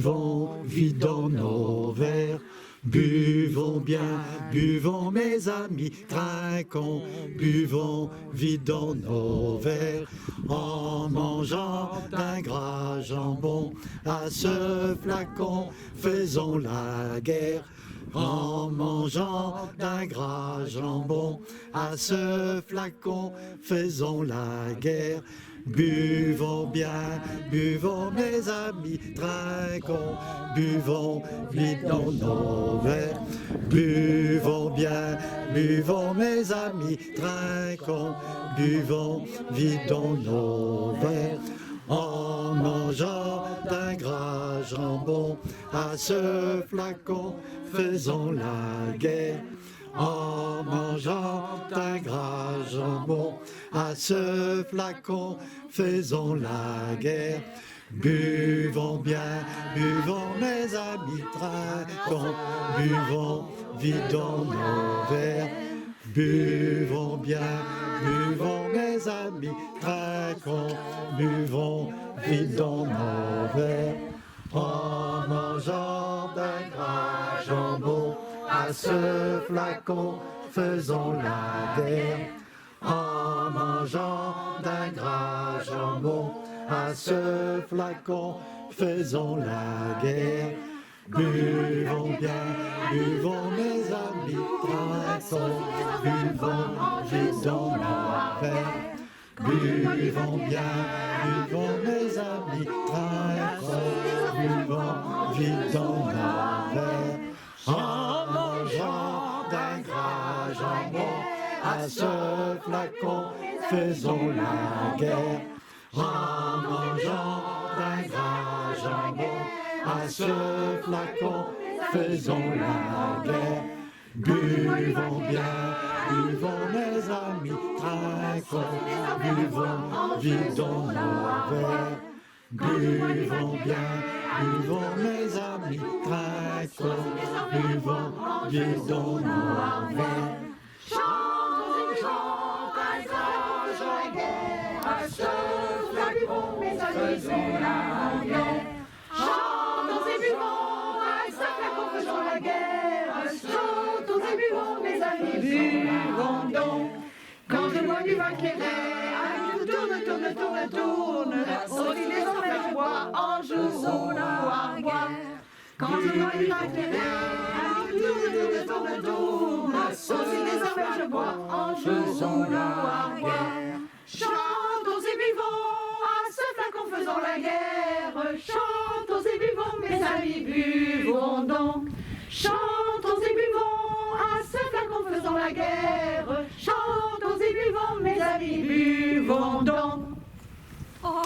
buvons, vidons nos verres. Buvons bien, buvons mes amis, trinquons, buvons, vidons nos verres, en mangeant d'un gras jambon, à ce flacon faisons la guerre. En mangeant d'un gras jambon, à ce flacon faisons la guerre. Buvons bien, buvons mes amis, trinquons, buvons, vidons nos verres. Buvons bien, buvons mes amis, trinquons, buvons, vidons nos verres. En mangeant d'un gras jambon, à ce flacon faisons la guerre. En mangeant d'un gras jambon, à ce flacon faisons la guerre. Buvons bien, buvons mes amis, trinquons, buvons, vidons nos verres. Buvons bien, buvons mes amis, trinquons, buvons, vidons nos verres. En mangeant d'un gras jambon, à ce flacon faisons la guerre. En mangeant d'un gras jambon, à ce flacon faisons la guerre. Buvons bien, buvons mes amis, trinquons, buvons, vidons nos verres. Buvons bien, buvons mes amis, trinquons, buvons, vidons nos verres. En mangeant d'un gras jambon, à ce flacon faisons la guerre. En mangeant d'un gras jambon, à ce flacon faisons la guerre. Buvons bien, buvons mes amis, trinquons, buvons, vidons nos verres. Buvons bien, buvons mes amis, trinquons, buvons, vidons nos verres. Chantons un grand jambon, à ce flacon faisons la guerre. Chantons et buvons, à ce flacon faisons la guerre. Chantons et buvons, mes amis, buvons donc. Quand je bois du vin clairet, tourne, aussi les enfers je bois en joue ou en bois. Quand je bois du vin clairet, tourne, aussi les enfers je bois en joue ou en bois. Chantons et buvons, à ce flacon faisons la guerre. Chantons et buvons, mes amis, buvons donc. Chantons et buvons, à ce flacon faisons la guerre. Chantons et buvons, mes amis, buvons donc. Oh,